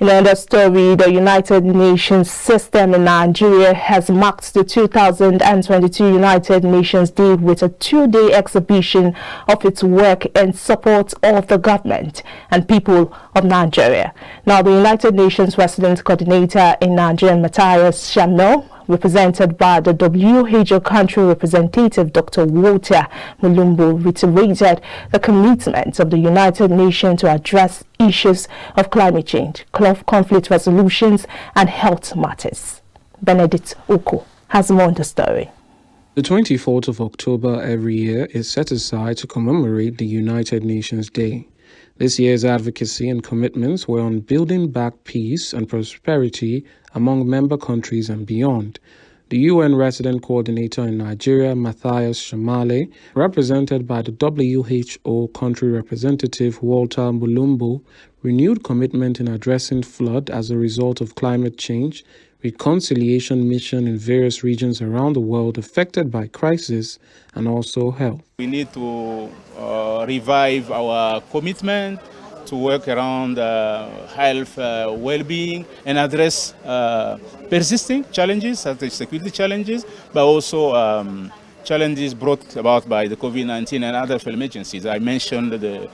In another story, the United Nations system in Nigeria has marked the 2022 United Nations Day with a two-day exhibition of its work in support of the government and people of Nigeria. Now, the United Nations Resident Coordinator in Nigeria, Matthias Shamno, represented by the WHO country representative Dr. Walter Mulumbu, reiterated the commitment of the United Nations to address issues of climate change, conflict resolutions and health matters. Benedict Oko has more on the story. The 24th of October every year is set aside to commemorate the United Nations Day. This year's advocacy and commitments were on building back peace and prosperity among member countries and beyond. The UN Resident Coordinator in Nigeria, Matthias Shamale, represented by the WHO country representative Walter Mulumbu, renewed commitment in addressing flood as a result of climate change, reconciliation mission in various regions around the world affected by crisis, and also health. We need to revive our commitment to work around health, well-being, and address persisting challenges such as security challenges, but also challenges brought about by the COVID-19 and other emergencies. I mentioned the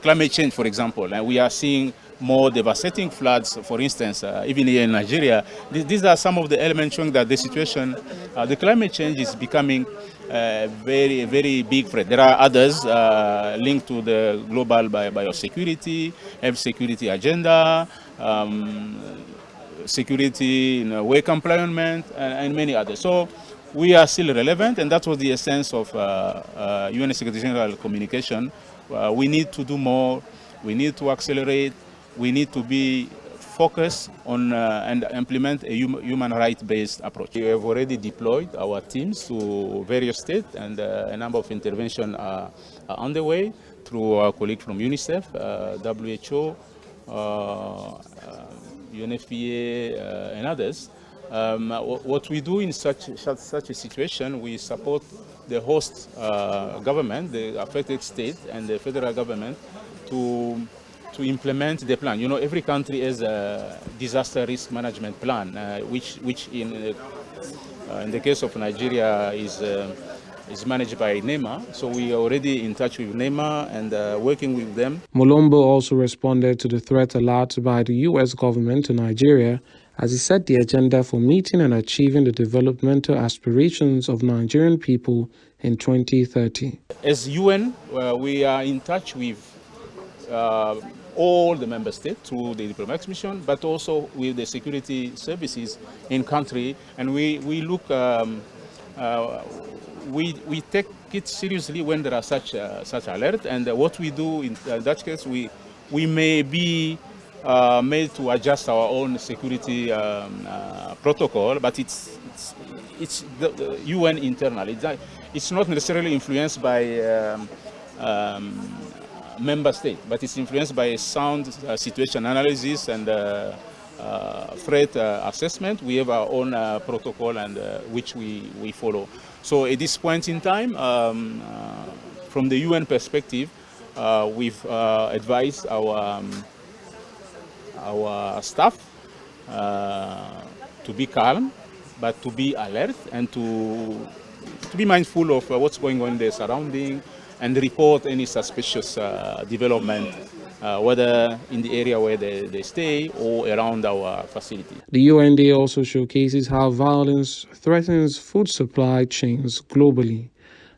climate change, for example, and we are seeing more devastating floods, for instance, even here in Nigeria. These are some of the elements showing that the situation, the climate change is becoming a very big threat. There are others linked to the global biosecurity, health security agenda, security in work employment, and many others. So we are still relevant, and that was the essence of UN Secretary General communication. We need to do more, we need to accelerate, we need to be focused on and implement a human rights-based approach. We have already deployed our teams to various states, and a number of interventions are underway through our colleagues from UNICEF, WHO, UNFPA, and others. What we do in such a situation, we support the host government, the affected state, and the federal government to implement the plan. You know, every country has a disaster risk management plan, which in the case of Nigeria is managed by NEMA. So we are already in touch with NEMA and working with them. Mulumbu also responded to the threat alert by the U.S. government to Nigeria as he set the agenda for meeting and achieving the developmental aspirations of Nigerian people in 2030. As UN, we are in touch with all the member states through the diplomatic mission, but also with the security services in country, and we look, we take it seriously when there are such alert, and what we do in that case, we may be made to adjust our own security protocol, but it's the UN internal. It's not necessarily influenced by member state, but it's influenced by a sound situation analysis and threat assessment. We have our own protocol and which we follow. So at this point in time, from the UN perspective, we've advised our staff to be calm, but to be alert and to be mindful of what's going on in their surrounding, and report any suspicious development, whether in the area where they stay or around our facility. The UN Day also showcases how violence threatens food supply chains globally.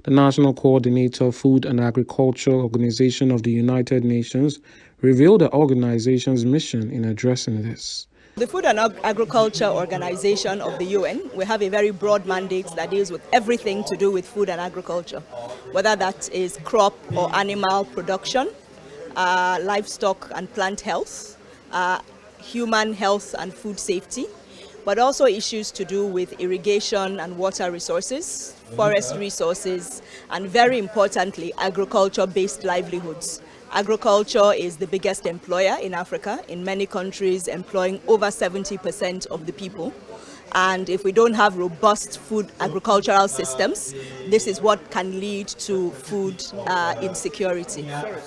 The National Coordinator, Food and Agriculture Organization of the United Nations revealed the organization's mission in addressing this. The Food and Agriculture Organization of the UN, we have a very broad mandate that deals with everything to do with food and agriculture, whether that is crop or animal production, livestock and plant health, human health and food safety, but also issues to do with irrigation and water resources, forest resources, and very importantly, agriculture-based livelihoods. Agriculture is the biggest employer in Africa, in many countries employing over 70% of the people. And if we don't have robust food agricultural systems, this is what can lead to food insecurity.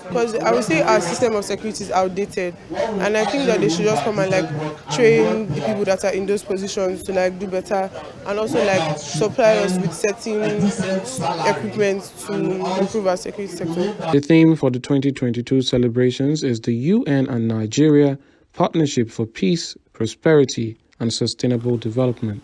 Because I would say our system of security is outdated, and I think that they should just come and train the people that are in those positions to do better, and also supply us with certain equipment to improve our security sector. The theme for the 2022 celebrations is the UN and Nigeria Partnership for Peace, Prosperity and Sustainable Development.